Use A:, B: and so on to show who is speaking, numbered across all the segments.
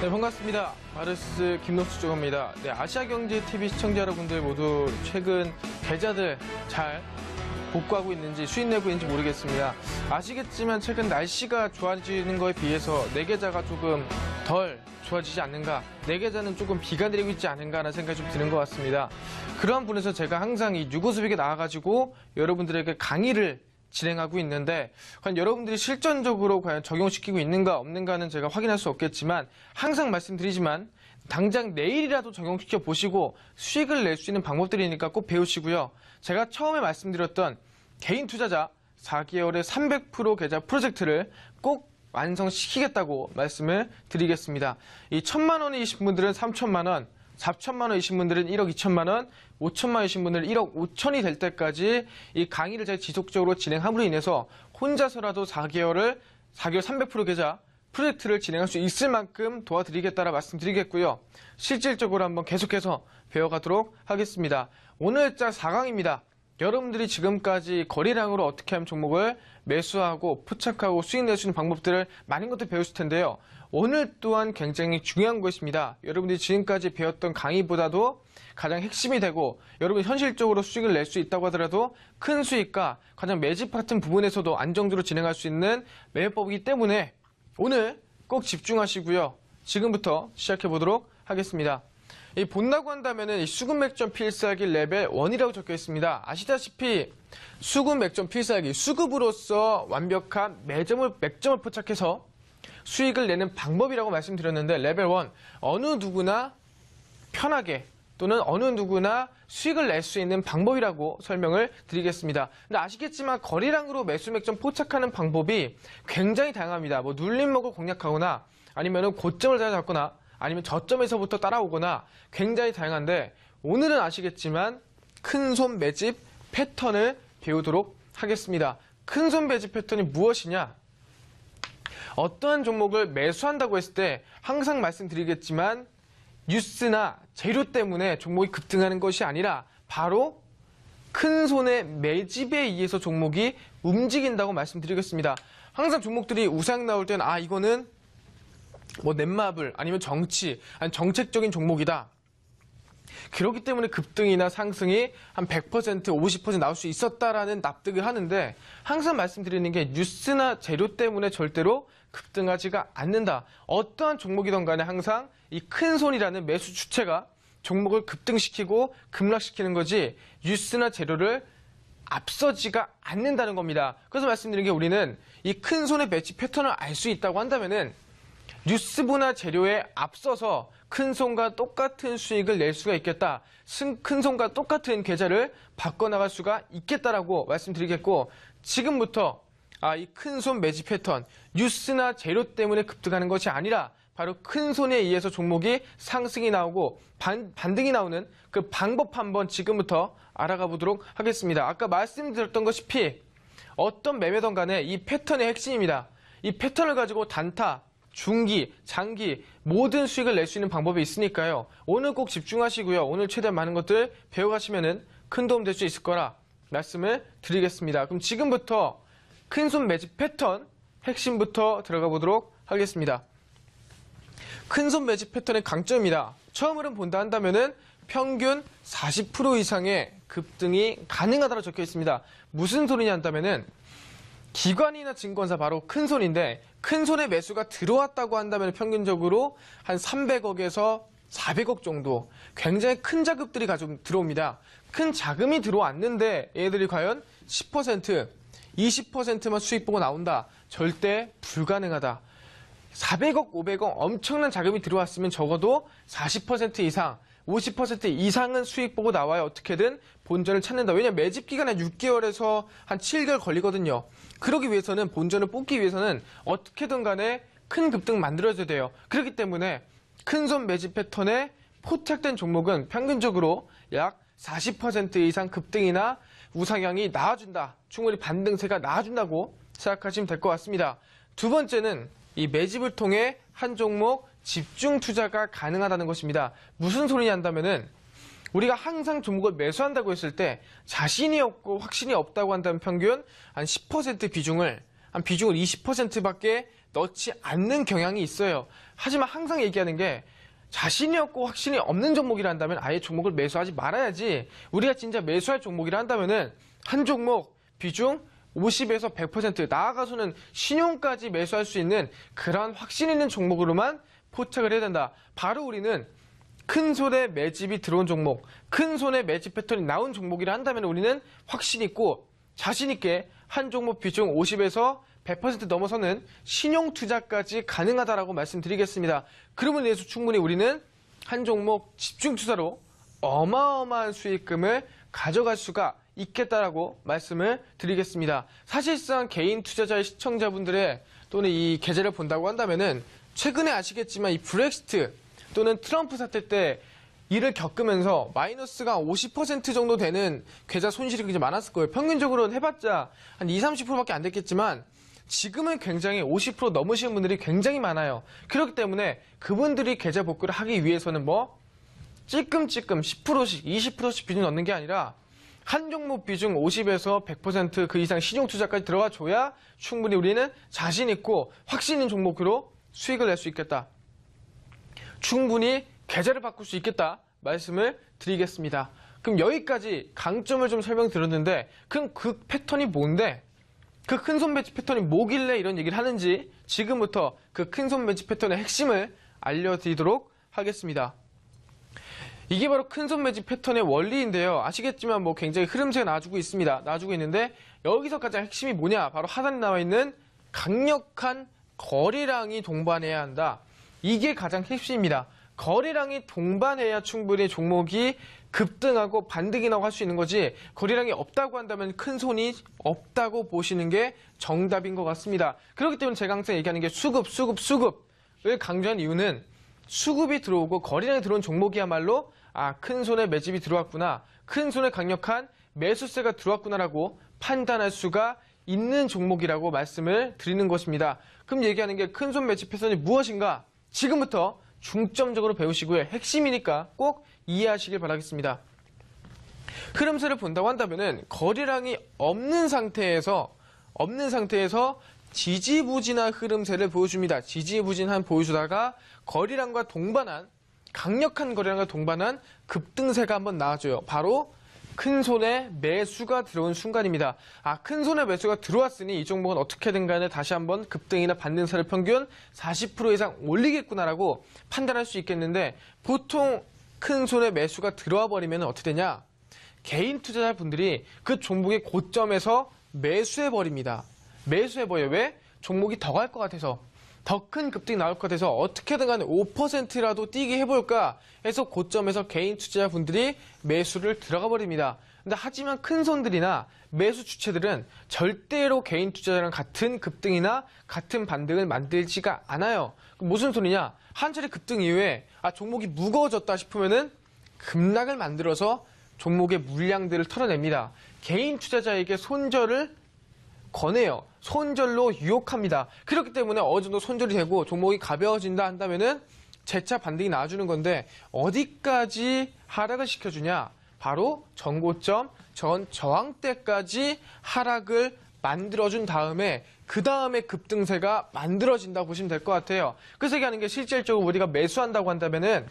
A: 네, 반갑습니다. 바르스 김노수 조입니다. 네, 아시아경제TV 시청자 여러분들 모두 최근 계좌들 잘 복구하고 있는지 수익 내고 있는지 모르겠습니다. 아시겠지만 최근 날씨가 좋아지는 거에 비해서 내 계좌가 조금 덜 좋아지지 않는가, 내 계좌는 조금 비가 내리고 있지 않은가라는 생각이 좀 드는 것 같습니다. 그러한 분에서 제가 항상 이 유고수익에 나와가지고 여러분들에게 강의를 진행하고 있는데, 과연 여러분들이 실전적으로 과연 적용시키고 있는가 없는가는 제가 확인할 수 없겠지만, 항상 말씀드리지만 당장 내일이라도 적용시켜 보시고 수익을 낼 수 있는 방법들이니까 꼭 배우시고요. 제가 처음에 말씀드렸던 개인 투자자 4개월에 300% 계좌 프로젝트를 꼭 완성시키겠다고 말씀을 드리겠습니다. 이 1,000만 원이신 분들은 3,000만 원, 4,000만 원이신 분들은 1억 2천만 원, 5천만 원이신 분들은 1억 5천이 될 때까지 이 강의를 제가 지속적으로 진행함으로 인해서 혼자서라도 4개월 300% 계좌 프로젝트를 진행할 수 있을 만큼 도와드리겠다라 말씀드리겠고요. 실질적으로 한번 계속해서 배워가도록 하겠습니다. 오늘자 4강입니다. 여러분들이 지금까지 거래량으로 어떻게 하면 종목을 매수하고 포착하고 수익 낼 수 있는 방법들을 많은 것들 배우실 텐데요. 오늘 또한 굉장히 중요한 것입니다. 여러분들이 지금까지 배웠던 강의보다도 가장 핵심이 되고, 여러분이 현실적으로 수익을 낼 수 있다고 하더라도 큰 수익과 가장 매집 같은 부분에서도 안정적으로 진행할 수 있는 매매법이기 때문에 오늘 꼭 집중하시고요. 지금부터 시작해 보도록 하겠습니다. 이 본다고 한다면은 이 수급 맥점 필살기 레벨 1이라고 적혀 있습니다. 아시다시피 수급 맥점 필살기, 수급으로서 완벽한 맥점을 포착해서 수익을 내는 방법이라고 말씀드렸는데, 레벨 1, 어느 누구나 편하게 또는 어느 누구나 수익을 낼 수 있는 방법이라고 설명을 드리겠습니다. 근데 아시겠지만 거래량으로 매수 맥점 포착하는 방법이 굉장히 다양합니다. 뭐 눌림목을 공략하거나 아니면은 고점을 잡거나 아니면 저점에서부터 따라오거나 굉장히 다양한데, 오늘은 아시겠지만 큰손 매집 패턴을 배우도록 하겠습니다. 큰손 매집 패턴이 무엇이냐? 어떠한 종목을 매수한다고 했을 때 항상 말씀드리겠지만 뉴스나 재료 때문에 종목이 급등하는 것이 아니라 바로 큰손의 매집에 의해서 종목이 움직인다고 말씀드리겠습니다. 항상 종목들이 우상 나올 때는 이거는 뭐 넷마블 아니면 정치, 아니 정책적인 종목이다. 그렇기 때문에 급등이나 상승이 한 100%, 50% 나올 수 있었다라는 납득을 하는데, 항상 말씀드리는 게 뉴스나 재료 때문에 절대로 급등하지가 않는다. 어떠한 종목이든 간에 항상 이 큰손이라는 매수 주체가 종목을 급등시키고 급락시키는 거지 뉴스나 재료를 앞서지가 않는다는 겁니다. 그래서 말씀드린 게, 우리는 이 큰손의 매집 패턴을 알 수 있다고 한다면은 뉴스부나 재료에 앞서서 큰손과 똑같은 수익을 낼 수가 있겠다. 큰손과 똑같은 계좌를 바꿔나갈 수가 있겠다라고 말씀드리겠고, 지금부터 이 큰손 매집 패턴, 뉴스나 재료 때문에 급등하는 것이 아니라 바로 큰손에 의해서 종목이 상승이 나오고 반등이 나오는 그 방법 한번 지금부터 알아가 보도록 하겠습니다. 아까 말씀드렸던 것이피 어떤 매매든 간에 이 패턴의 핵심입니다. 이 패턴을 가지고 단타, 중기, 장기 모든 수익을 낼 수 있는 방법이 있으니까요. 오늘 꼭 집중하시고요. 오늘 최대한 많은 것들 배워가시면 큰 도움 될 수 있을 거라 말씀을 드리겠습니다. 그럼 지금부터 큰손 매집 패턴 핵심부터 들어가 보도록 하겠습니다. 큰손 매집 패턴의 강점입니다. 처음으로 본다 한다면은 평균 40% 이상의 급등이 가능하다고 적혀 있습니다. 무슨 소리냐 한다면은 기관이나 증권사, 바로 큰손인데, 큰손의 매수가 들어왔다고 한다면 평균적으로 한 300억에서 400억 정도 굉장히 큰 자금들이 들어옵니다. 큰 자금이 들어왔는데 얘들이 과연 10%, 20%만 수익 보고 나온다? 절대 불가능하다. 400억, 500억 엄청난 자금이 들어왔으면 적어도 40% 이상, 50% 이상은 수익 보고 나와야 어떻게든 본전을 찾는다. 왜냐하면 매집 기간은 6개월에서 한 7개월 걸리거든요. 그러기 위해서는, 본전을 뽑기 위해서는 어떻게든 간에 큰 급등 만들어줘야 돼요. 그렇기 때문에 큰손 매집 패턴에 포착된 종목은 평균적으로 약 40% 이상 급등이나 우상향이 나와준다. 충분히 반등세가 나와준다고 생각하시면 될 것 같습니다. 두 번째는 이 매집을 통해 한 종목 집중 투자가 가능하다는 것입니다. 무슨 소리냐 한다면은, 우리가 항상 종목을 매수한다고 했을 때 자신이 없고 확신이 없다고 한다면 평균 한 10% 비중을 20%밖에 넣지 않는 경향이 있어요. 하지만 항상 얘기하는 게 자신이 없고 확신이 없는 종목이라 한다면 아예 종목을 매수하지 말아야지. 우리가 진짜 매수할 종목이라 한다면은 한 종목 비중 50에서 100% 나아가서는 신용까지 매수할 수 있는 그런 확신 있는 종목으로만 포착을 해야 된다. 바로 우리는 큰 손에 매집이 들어온 종목, 큰 손에 매집 패턴이 나온 종목이라 한다면 우리는 확신 있고 자신 있게 한 종목 비중 50에서 100% 넘어서는 신용 투자까지 가능하다라고 말씀드리겠습니다. 그러면 인해서 충분히 우리는 한 종목 집중 투자로 어마어마한 수익금을 가져갈 수가 있겠다라고 말씀을 드리겠습니다. 사실상 개인 투자자의 시청자분들의 또는 이 계좌를 본다고 한다면은 최근에 아시겠지만 이 브렉시트 또는 트럼프 사태 때 이를 겪으면서 마이너스가 50% 정도 되는 계좌 손실이 굉장히 많았을 거예요. 평균적으로는 해봤자 한 20-30%밖에 안 됐겠지만 지금은 굉장히 50% 넘으시는 분들이 굉장히 많아요. 그렇기 때문에 그분들이 계좌 복구를 하기 위해서는 뭐 찔끔찔끔 10%씩 20%씩 비중 넣는 게 아니라 한 종목 비중 50에서 100% 그 이상 신용 투자까지 들어가 줘야 충분히 우리는 자신 있고 확신 있는 종목으로 수익을 낼 수 있겠다. 충분히 계좌를 바꿀 수 있겠다 말씀을 드리겠습니다. 그럼 여기까지 강점을 좀 설명드렸는데 그럼 그 패턴이 뭔데? 그 큰손 매집 패턴이 뭐길래 이런 얘기를 하는지 지금부터 그 큰손 매집 패턴의 핵심을 알려드리도록 하겠습니다. 이게 바로 큰손 매집 패턴의 원리인데요. 아시겠지만 뭐 굉장히 흐름세가 나와주고 있습니다. 나와주고 있는데 여기서 가장 핵심이 뭐냐? 바로 하단에 나와 있는 강력한 거래량이 동반해야 한다. 이게 가장 핵심입니다. 거래량이 동반해야 충분히 종목이 급등하고 반등이 나고 할 수 있는 거지 거래량이 없다고 한다면 큰 손이 없다고 보시는 게 정답인 것 같습니다. 그렇기 때문에 제가 항상 얘기하는 게 수급을 강조한 이유는 수급이 들어오고 거래량이 들어온 종목이야말로 큰 손에 매집이 들어왔구나, 큰 손에 강력한 매수세가 들어왔구나라고 판단할 수가 있는 종목이라고 말씀을 드리는 것입니다. 그럼 얘기하는 게 큰 손 매집 패턴이 무엇인가? 지금부터 중점적으로 배우시고요. 핵심이니까 꼭 이해하시길 바라겠습니다. 흐름세를 본다고 한다면은 거래량이 없는 상태에서 지지부진한 흐름세를 보여줍니다. 지지부진한 보여주다가 거래량과 동반한 강력한 거래량과 동반한 급등세가 한번 나와줘요. 바로 큰 손에 매수가 들어온 순간입니다. 큰 손에 매수가 들어왔으니 이 종목은 어떻게든 간에 다시 한번 급등이나 반등세를 평균 40% 이상 올리겠구나라고 판단할 수 있겠는데 보통 큰 손에 매수가 들어와 버리면 어떻게 되냐? 개인 투자자분들이 그 종목의 고점에서 매수해버립니다. 매수해버려요. 왜? 종목이 더 갈 것 같아서. 더 큰 급등이 나올 것 같아서 어떻게든 간에 5%라도 뛰게 해볼까 해서 고점에서 개인 투자자분들이 매수를 들어가 버립니다. 근데 하지만 큰 손들이나 매수 주체들은 절대로 개인 투자자랑 같은 급등이나 같은 반등을 만들지가 않아요. 무슨 소리냐? 한 차례 급등 이후에 종목이 무거워졌다 싶으면은 급락을 만들어서 종목의 물량들을 털어냅니다. 개인 투자자에게 손절을 권해요. 손절로 유혹합니다. 그렇기 때문에 어느 정도 손절이 되고 종목이 가벼워진다 한다면은 재차 반등이 나와주는 건데 어디까지 하락을 시켜주냐? 바로 전고점, 전 저항대까지 하락을 만들어준 다음에 그 다음에 급등세가 만들어진다고 보시면 될 것 같아요. 그래서 얘기하는 게 실질적으로 우리가 매수한다고 한다면은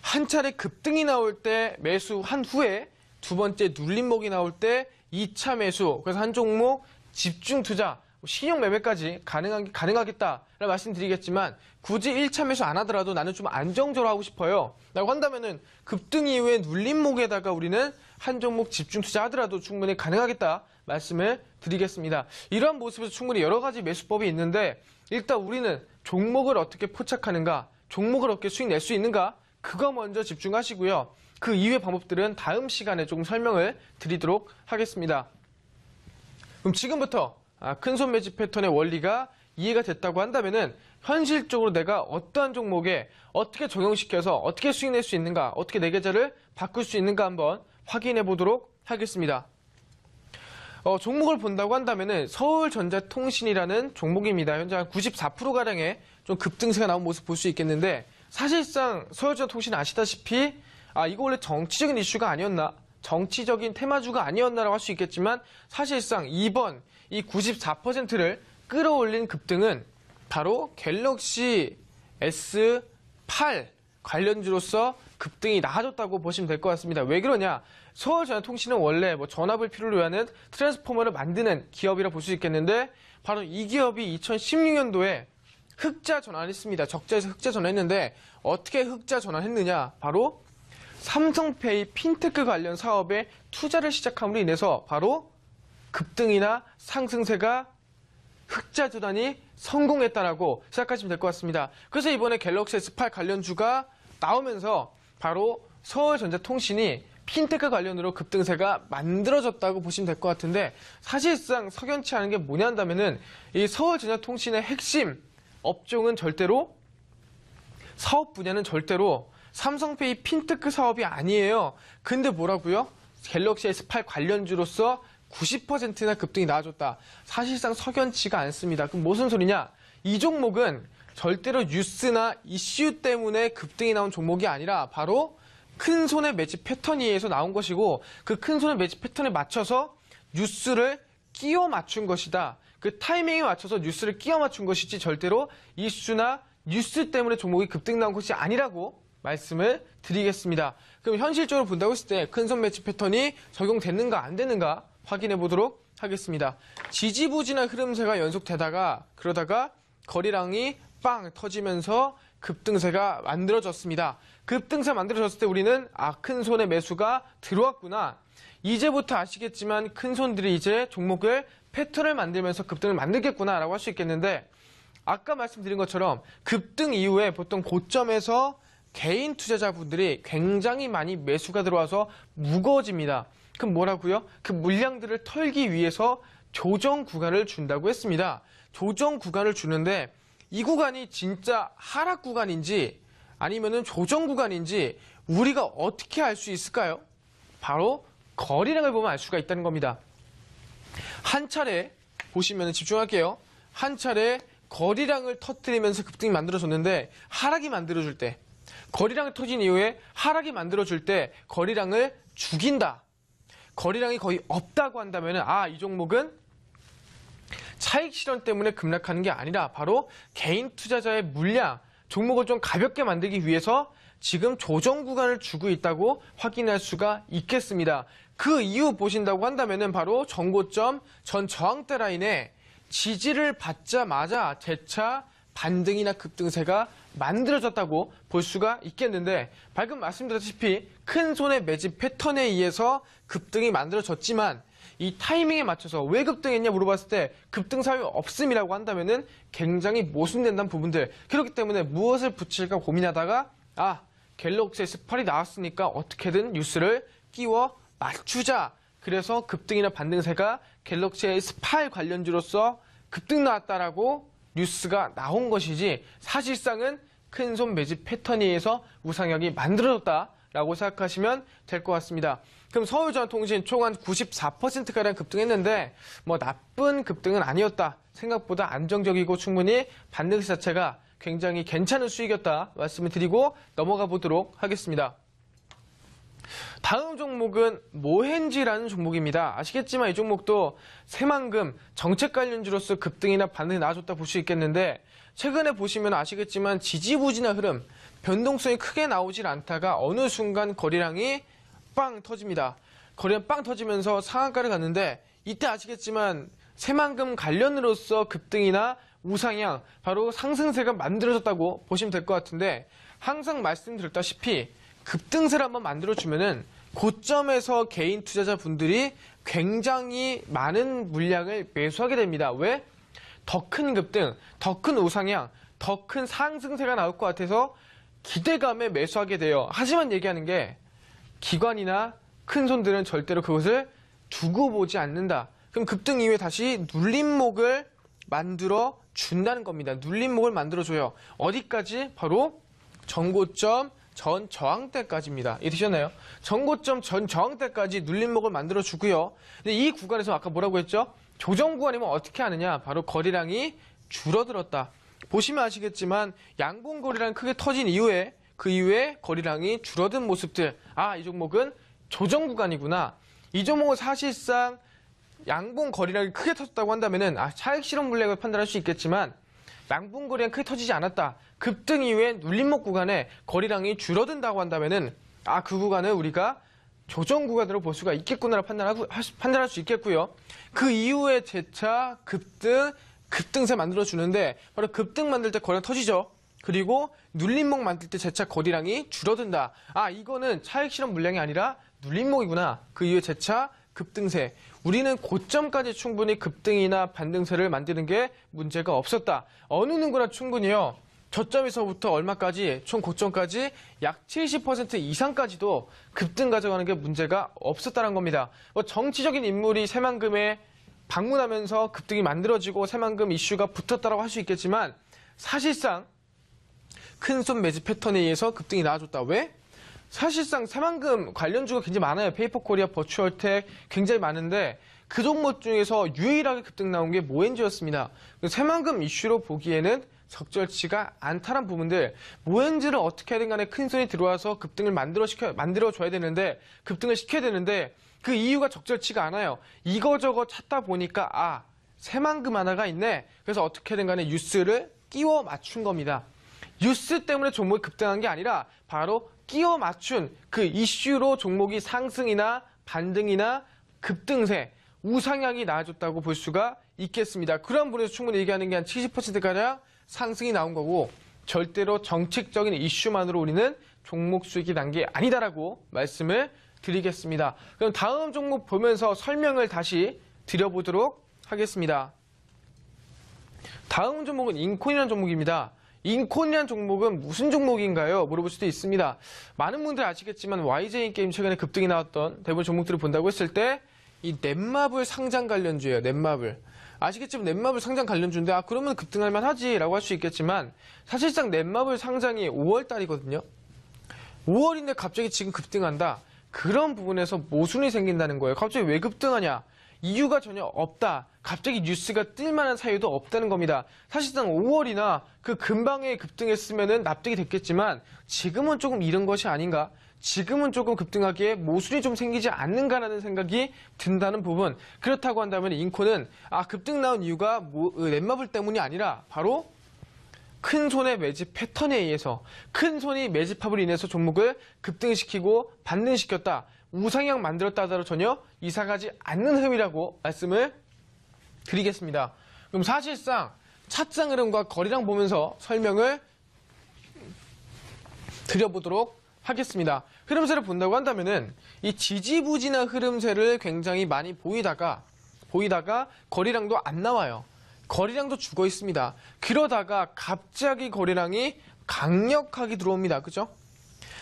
A: 한 차례 급등이 나올 때 매수한 후에 두 번째 눌림목이 나올 때 2차 매수, 그래서 한 종목 집중 투자, 신용 매매까지 가능하겠다라고 말씀드리겠지만 굳이 1차 매수 안 하더라도 나는 좀 안정적으로 하고 싶어요 라고 한다면은 급등 이후에 눌림목에다가 우리는 한 종목 집중 투자 하더라도 충분히 가능하겠다 말씀을 드리겠습니다. 이러한 모습에서 충분히 여러 가지 매수법이 있는데 일단 우리는 종목을 어떻게 포착하는가, 종목을 어떻게 수익 낼 수 있는가, 그거 먼저 집중하시고요. 그 이외의 방법들은 다음 시간에 조금 설명을 드리도록 하겠습니다. 그럼 지금부터 큰손 매집 패턴의 원리가 이해가 됐다고 한다면은 현실적으로 내가 어떠한 종목에 어떻게 적용시켜서 어떻게 수익 낼 수 있는가, 어떻게 내 계좌를 바꿀 수 있는가 한번 확인해 보도록 하겠습니다. 종목을 본다고 한다면은 서울전자통신이라는 종목입니다. 현재 한 94%가량의 좀 급등세가 나온 모습 볼 수 있겠는데 사실상 서울전자통신 아시다시피 이거 원래 정치적인 이슈가 아니었나? 정치적인 테마주가 아니었나라고 할 수 있겠지만 사실상 이번 이 94%를 끌어올린 급등은 바로 갤럭시 S8 관련주로서 급등이 나아졌다고 보시면 될 것 같습니다. 왜 그러냐? 서울전자통신은 원래 전압을 필요로 하는 트랜스포머를 만드는 기업이라 볼 수 있겠는데 바로 이 기업이 2016년도에 흑자 전환했습니다. 적자에서 흑자 전환했는데 어떻게 흑자 전환했느냐? 바로 삼성페이 핀테크 관련 사업에 투자를 시작함으로 인해서 바로 급등이나 상승세가 흑자 전환이 성공했다라고 생각하시면 될 것 같습니다. 그래서 이번에 갤럭시 S8 관련주가 나오면서 바로 서울전자통신이 핀테크 관련으로 급등세가 만들어졌다고 보시면 될 것 같은데 사실상 석연치 않은 게 뭐냐 한다면은 이 서울전자통신의 핵심 업종은 절대로 사업 분야는 절대로 삼성페이 핀테크 사업이 아니에요. 근데 뭐라고요? 갤럭시 S8 관련주로서 90%나 급등이 나아졌다. 사실상 석연치가 않습니다. 그럼 무슨 소리냐? 이 종목은 절대로 뉴스나 이슈 때문에 급등이 나온 종목이 아니라 바로 큰 손의 매집 패턴에 의해서 나온 것이고 그 큰 손의 매집 패턴에 맞춰서 뉴스를 끼워 맞춘 것이다. 그 타이밍에 맞춰서 뉴스를 끼워 맞춘 것이지 절대로 이슈나 뉴스 때문에 종목이 급등 나온 것이 아니라고 말씀을 드리겠습니다. 그럼 현실적으로 본다고 했을 때 큰 손 매집 패턴이 적용됐는가 안 되는가 확인해 보도록 하겠습니다. 지지부진한 흐름세가 연속되다가 그러다가 거래량이 빵 터지면서 급등세가 만들어졌습니다. 급등세 만들어졌을 때 우리는 큰 손의 매수가 들어왔구나. 이제부터 아시겠지만 큰 손들이 이제 종목을 패턴을 만들면서 급등을 만들겠구나 라고 할 수 있겠는데 아까 말씀드린 것처럼 급등 이후에 보통 고점에서 개인 투자자분들이 굉장히 많이 매수가 들어와서 무거워집니다. 그럼 뭐라고요? 그 물량들을 털기 위해서 조정 구간을 준다고 했습니다. 조정 구간을 주는데 이 구간이 진짜 하락 구간인지 아니면은 조정 구간인지 우리가 어떻게 알 수 있을까요? 바로 거래량을 보면 알 수가 있다는 겁니다. 한 차례 보시면 집중할게요. 한 차례 거래량을 터뜨리면서 급등이 만들어졌는데 하락이 만들어줄 때 거래량이 터진 이후에 하락이 만들어줄 때 거래량을 죽인다. 거래량이 거의 없다고 한다면 이 종목은 차익 실현 때문에 급락하는 게 아니라 바로 개인 투자자의 물량, 종목을 좀 가볍게 만들기 위해서 지금 조정 구간을 주고 있다고 확인할 수가 있겠습니다. 그 이유 보신다고 한다면 바로 전고점, 전 저항대 라인에 지지를 받자마자 재차 반등이나 급등세가 만들어졌다고 볼 수가 있겠는데 방금 말씀드렸다시피 큰 손의 매집 패턴에 의해서 급등이 만들어졌지만 이 타이밍에 맞춰서 왜 급등했냐 물어봤을 때 급등 사유 없음이라고 한다면은 굉장히 모순된다는 부분들 그렇기 때문에 무엇을 붙일까 고민하다가 갤럭시 S8이 나왔으니까 어떻게든 뉴스를 끼워 맞추자. 그래서 급등이나 반등세가 갤럭시 S8 관련주로서 급등 나왔다라고 뉴스가 나온 것이지 사실상은 큰 손 매집 패턴에 의해서 우상향이 만들어졌다라고 생각하시면 될 것 같습니다. 그럼 서울전자통신 총 한 94%가량 급등했는데 나쁜 급등은 아니었다. 생각보다 안정적이고 충분히 반등세 자체가 굉장히 괜찮은 수익이었다 말씀을 드리고 넘어가 보도록 하겠습니다. 다음 종목은 모헨지라는 종목입니다. 아시겠지만 이 종목도 새만금 정책 관련주로서 급등이나 반등이 나아졌다 볼 수 있겠는데 최근에 보시면 아시겠지만 지지부진한 흐름, 변동성이 크게 나오질 않다가 어느 순간 거래량이 빵 터집니다. 거래량 빵 터지면서 상한가를 갔는데 이때 아시겠지만 새만금 관련으로서 급등이나 우상향, 바로 상승세가 만들어졌다고 보시면 될 것 같은데 항상 말씀드렸다시피 급등세를 한번 만들어주면은 고점에서 개인 투자자분들이 굉장히 많은 물량을 매수하게 됩니다. 왜? 더 큰 급등, 더 큰 우상향, 더 큰 상승세가 나올 것 같아서 기대감에 매수하게 돼요. 하지만 얘기하는 게 기관이나 큰 손들은 절대로 그것을 두고 보지 않는다. 그럼 급등 이후에 다시 눌림목을 만들어 준다는 겁니다. 눌림목을 만들어줘요. 어디까지? 바로 전고점, 전 저항대까지입니다. 이해되셨나요? 전고점, 전 저항대까지 눌림목을 만들어주고요. 근데 이 구간에서 아까 뭐라고 했죠? 조정 구간이면 어떻게 하느냐? 바로 거래량이 줄어들었다. 보시면 아시겠지만 양봉 거래량이 크게 터진 이후에 그 이후에 거래량이 줄어든 모습들. 이 종목은 조정 구간이구나. 이 종목은 사실상 양봉 거래량이 크게 터졌다고 한다면은 차익 실현 물량을 판단할 수 있겠지만 양봉 거리가 크게 터지지 않았다. 급등 이후에 눌림목 구간에 거리량이 줄어든다고 한다면은 그 구간을 우리가 조정 구간으로 볼 수가 있겠구나라고 판단할 수 있겠고요. 그 이후에 재차 급등세 만들어주는데 바로 급등 만들 때 거리가 터지죠. 그리고 눌림목 만들 때 재차 거리량이 줄어든다. 이거는 차익 실현 물량이 아니라 눌림목이구나. 그 이후에 재차 급등세. 우리는 고점까지 충분히 급등이나 반등세를 만드는 게 문제가 없었다. 어느 누구나 충분히요. 저점에서부터 얼마까지, 총 고점까지 약 70% 이상까지도 급등 가져가는 게 문제가 없었다는 겁니다. 정치적인 인물이 새만금에 방문하면서 급등이 만들어지고 새만금 이슈가 붙었다고 할 수 있겠지만 사실상 큰손 매집 패턴에 의해서 급등이 나와줬다. 왜? 사실상 새만금 관련주가 굉장히 많아요. 페이퍼코리아, 버추얼텍 굉장히 많은데 그 종목 중에서 유일하게 급등 나온 게 모엔즈였습니다. 새만금 이슈로 보기에는 적절치가 않다는 부분들, 모엔즈를 어떻게 하든 간에 큰손이 들어와서 급등을 만들어줘야 되는데, 급등을 시켜야 되는데 그 이유가 적절치가 않아요. 이거저거 찾다 보니까 새만금 하나가 있네. 그래서 어떻게든 간에 뉴스를 끼워 맞춘 겁니다. 뉴스 때문에 종목이 급등한 게 아니라 바로 끼워 맞춘 그 이슈로 종목이 상승이나 반등이나 급등세, 우상향이 나아졌다고 볼 수가 있겠습니다. 그런 부분에서 충분히 얘기하는 게 한 70%가량 상승이 나온 거고 절대로 정책적인 이슈만으로 우리는 종목 수익이 난 게 아니다라고 말씀을 드리겠습니다. 그럼 다음 종목 보면서 설명을 다시 드려보도록 하겠습니다. 다음 종목은 인콘이라는 종목입니다. 인콘이라는 종목은 무슨 종목인가요? 물어볼 수도 있습니다. 많은 분들이 아시겠지만 YJ게임 최근에 급등이 나왔던 대부분 종목들을 본다고 했을 때 이 넷마블 상장 관련주예요. 넷마블. 아시겠지만 넷마블 상장 관련주인데 그러면 급등할 만하지 라고 할 수 있겠지만 사실상 넷마블 상장이 5월 달이거든요. 5월인데 갑자기 지금 급등한다. 그런 부분에서 모순이 생긴다는 거예요. 갑자기 왜 급등하냐? 이유가 전혀 없다. 갑자기 뉴스가 뜰 만한 사유도 없다는 겁니다. 사실상 5월이나 그 근방에 급등했으면 납득이 됐겠지만 지금은 조금 이른 것이 아닌가? 지금은 조금 급등하기에 모순이 좀 생기지 않는가라는 생각이 든다는 부분. 그렇다고 한다면 인코는 급등 나온 이유가 넷마블 때문이 아니라 바로 큰 손의 매집 패턴에 의해서 큰 손이 매집합으로 인해서 종목을 급등시키고 반등시켰다. 우상향 만들었다 하더라도 전혀 이상하지 않는 흐름이라고 말씀을 드리겠습니다. 그럼 사실상 차트 흐름과 거리량 보면서 설명을 드려보도록 하겠습니다. 흐름세를 본다고 한다면은 이 지지부진한 흐름세를 굉장히 많이 보이다가 거리량도 안 나와요. 거리량도 죽어 있습니다. 그러다가 갑자기 거리량이 강력하게 들어옵니다. 그죠?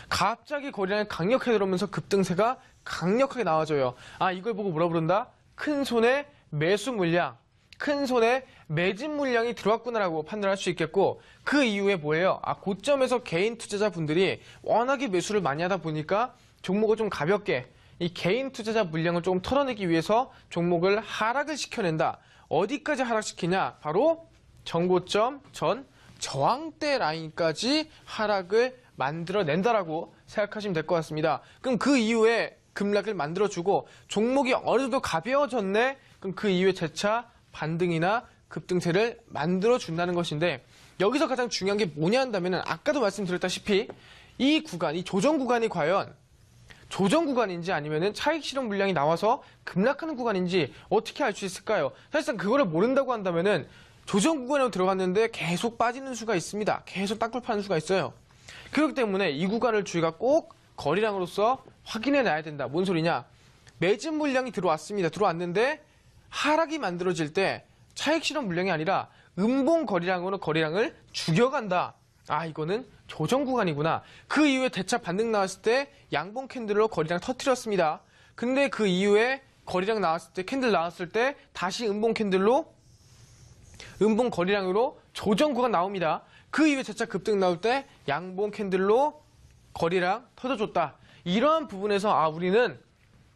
A: 갑자기 거리량이 강력하게 들어오면서 급등세가 강력하게 나와줘요. 이걸 보고 뭐라 부른다? 큰 손의 매수 물량, 큰 손의 매집 물량이 들어왔구나라고 판단할 수 있겠고 그 이후에 뭐예요? 고점에서 개인 투자자분들이 워낙에 매수를 많이 하다 보니까 종목을 좀 가볍게 이 개인 투자자 물량을 조금 털어내기 위해서 종목을 하락을 시켜낸다. 어디까지 하락시키냐? 바로 전고점 전 저항대 라인까지 하락을 만들어낸다라고 생각하시면 될 것 같습니다. 그럼 그 이후에 급락을 만들어주고 종목이 어느 정도 가벼워졌네? 그럼 그 이후에 재차 반등이나 급등세를 만들어준다는 것인데 여기서 가장 중요한 게 뭐냐 한다면 아까도 말씀드렸다시피 이 구간, 이 조정 구간이 과연 조정 구간인지 아니면은 차익 실현 물량이 나와서 급락하는 구간인지 어떻게 알 수 있을까요? 사실상 그거를 모른다고 한다면은 조정 구간으로 들어갔는데 계속 빠지는 수가 있습니다. 계속 땅굴 파는 수가 있어요. 그렇기 때문에 이 구간을 저희가 꼭 거리량으로서 확인해 놔야 된다. 뭔 소리냐? 매집 물량이 들어왔는데 하락이 만들어질 때 차익 실현 물량이 아니라 음봉 거리량으로 거리량을 죽여간다. 이거는 조정 구간이구나. 그 이후에 대차 반등 나왔을 때 양봉 캔들로 거리량 터뜨렸습니다. 근데 그 이후에 거리량 나왔을 때 캔들 나왔을 때 다시 음봉 캔들로 음봉 거리량으로 조정 구간 나옵니다. 그 이후에 재차 급등 나올 때 양봉 캔들로 거리량 터져줬다. 이러한 부분에서 우리는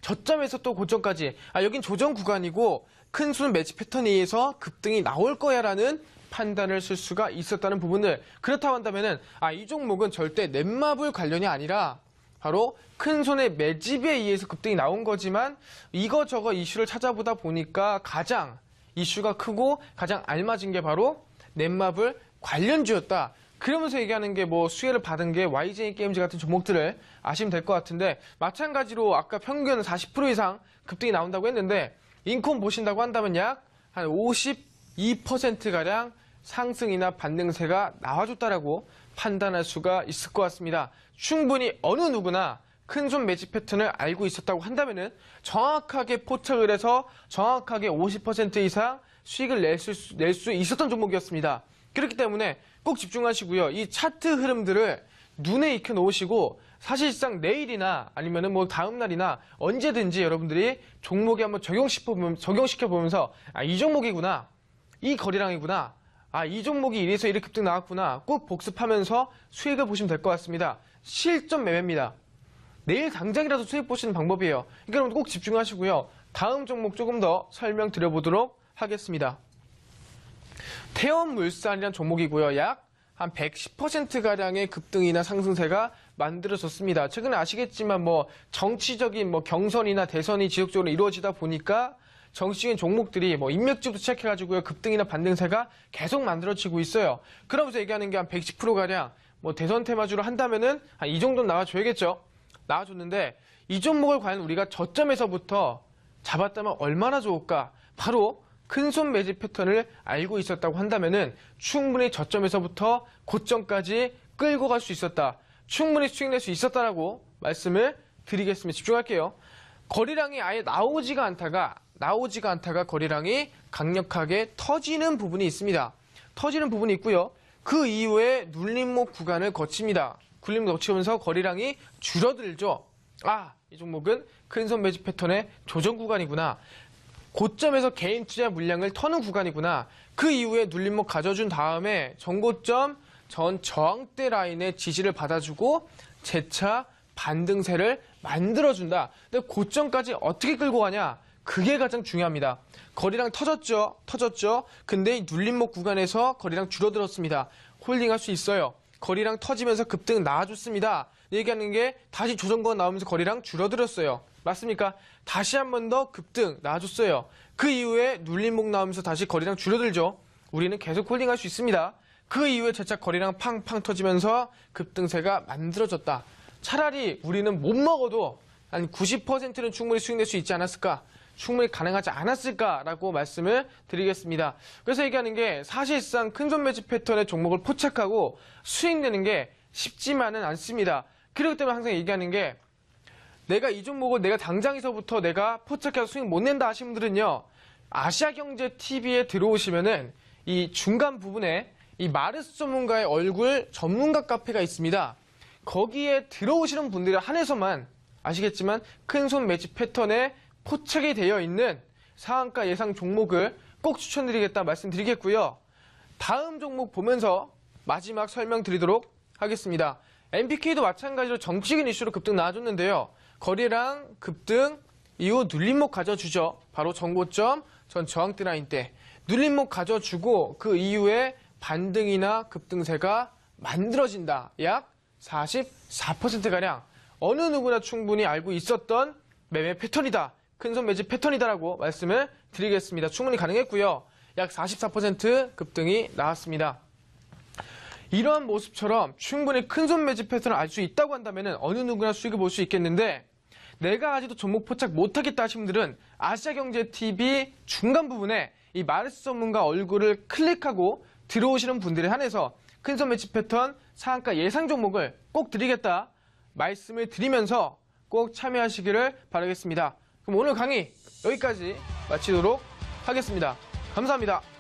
A: 저점에서 또 고점까지 여긴 조정 구간이고 큰 손 매집 패턴에 의해서 급등이 나올 거야라는 판단을 쓸 수가 있었다는 부분을 그렇다고 한다면은 이 종목은 절대 넷마블 관련이 아니라 바로 큰 손의 매집에 의해서 급등이 나온 거지만 이거저거 이슈를 찾아보다 보니까 가장 이슈가 크고 가장 알맞은 게 바로 넷마블 관련주였다. 그러면서 얘기하는 게 뭐 수혜를 받은 게 YJ 게임즈 같은 종목들을 아시면 될 것 같은데, 마찬가지로 아까 평균 40% 이상 급등이 나온다고 했는데 인콤 보신다고 한다면 약 한 52%가량 상승이나 반등세가 나와줬다라고 판단할 수가 있을 것 같습니다. 충분히 어느 누구나 큰손 매집 패턴을 알고 있었다고 한다면은 정확하게 포착을 해서 정확하게 50% 이상 수익을 낼 수 있었던 종목이었습니다. 그렇기 때문에 꼭 집중하시고요. 이 차트 흐름들을 눈에 익혀 놓으시고 사실상 내일이나 아니면은 뭐 다음 날이나 언제든지 여러분들이 종목에 한번 적용시켜 보면서 이 종목이구나, 이 거래량이구나, 이 종목이 이래서 이렇게 급등 나왔구나 꼭 복습하면서 수익을 보시면 될 것 같습니다. 실전 매매입니다. 내일 당장이라도 수익 보시는 방법이에요. 그러니까 여러분 꼭 집중하시고요. 다음 종목 조금 더 설명드려보도록 하겠습니다. 태원물산이라는 종목이고요. 약 한 110%가량의 급등이나 상승세가 만들어졌습니다. 최근에 아시겠지만 뭐 정치적인 뭐 경선이나 대선이 지속적으로 이루어지다 보니까 정치적인 종목들이 뭐 인맥집도 시작해가지고요. 급등이나 반등세가 계속 만들어지고 있어요. 그러면서 얘기하는 게 한 110%가량 뭐 대선 테마주로 한다면은 한 이 정도는 나와줘야겠죠. 나와줬는데 이 종목을 과연 우리가 저점에서부터 잡았다면 얼마나 좋을까? 바로 큰손 매집 패턴을 알고 있었다고 한다면은 충분히 저점에서부터 고점까지 끌고 갈 수 있었다. 충분히 수익 낼 수 있었다라고 말씀을 드리겠습니다. 집중할게요. 거래량이 아예 나오지가 않다가 거래량이 강력하게 터지는 부분이 있습니다. 터지는 부분이 있고요. 그 이후에 눌림목 구간을 거칩니다. 눌림목 거치면서 거래량이 줄어들죠. 이 종목은 큰손 매집 패턴의 조정 구간이구나. 고점에서 개인 투자 물량을 터는 구간이구나. 그 이후에 눌림목 가져준 다음에 전고점 전 저항대 라인의 지지를 받아주고 재차 반등세를 만들어준다. 근데 고점까지 어떻게 끌고 가냐? 그게 가장 중요합니다. 거래량 터졌죠. 근데 이 눌림목 구간에서 거래량 줄어들었습니다. 홀딩할 수 있어요. 거래량 터지면서 급등 나와줬습니다. 얘기하는 게 다시 조정권 나오면서 거래량 줄어들었어요. 맞습니까? 다시 한 번 더 급등 나와줬어요. 그 이후에 눌림목 나오면서 다시 거래량 줄어들죠. 우리는 계속 홀딩할 수 있습니다. 그 이후에 재차 거래량 팡팡 터지면서 급등세가 만들어졌다. 차라리 우리는 못 먹어도 한 90%는 충분히 수익 낼 수 있지 않았을까? 충분히 가능하지 않았을까라고 말씀을 드리겠습니다. 그래서 얘기하는 게 사실상 큰손 매집 패턴의 종목을 포착하고 수익 내는 게 쉽지만은 않습니다. 그렇기 때문에 항상 얘기하는 게 내가 이 종목을 내가 당장에서부터 내가 포착해서 수익 못 낸다 하시는 분들은요. 아시아경제TV에 들어오시면은 이 중간 부분에 이 마르스 전문가의 얼굴 전문가 카페가 있습니다. 거기에 들어오시는 분들에 한해서만 아시겠지만 큰손 매집 패턴에 포착이 되어 있는 상한가 예상 종목을 꼭 추천드리겠다 말씀드리겠고요. 다음 종목 보면서 마지막 설명드리도록 하겠습니다. NPK도 마찬가지로 정치적인 이슈로 급등 나와줬는데요. 거래량 급등 이후 눌림목 가져주죠. 바로 전고점 전 저항대 라인 때 눌림목 가져주고 그 이후에 반등이나 급등세가 만들어진다. 약 44%가량 어느 누구나 충분히 알고 있었던 매매 패턴이다. 큰손 매집 패턴이다라고 말씀을 드리겠습니다. 충분히 가능했고요. 약 44% 급등이 나왔습니다. 이러한 모습처럼 충분히 큰손 매집 패턴을 알 수 있다고 한다면 어느 누구나 수익을 볼 수 있겠는데 내가 아직도 종목 포착 못하겠다 하시는 분들은 아시아경제TV 중간 부분에 이 마르스 전문가 얼굴을 클릭하고 들어오시는 분들에 한해서 큰손 매집 패턴 상한가 예상 종목을 꼭 드리겠다 말씀을 드리면서 꼭 참여하시기를 바라겠습니다. 그럼 오늘 강의 여기까지 마치도록 하겠습니다. 감사합니다.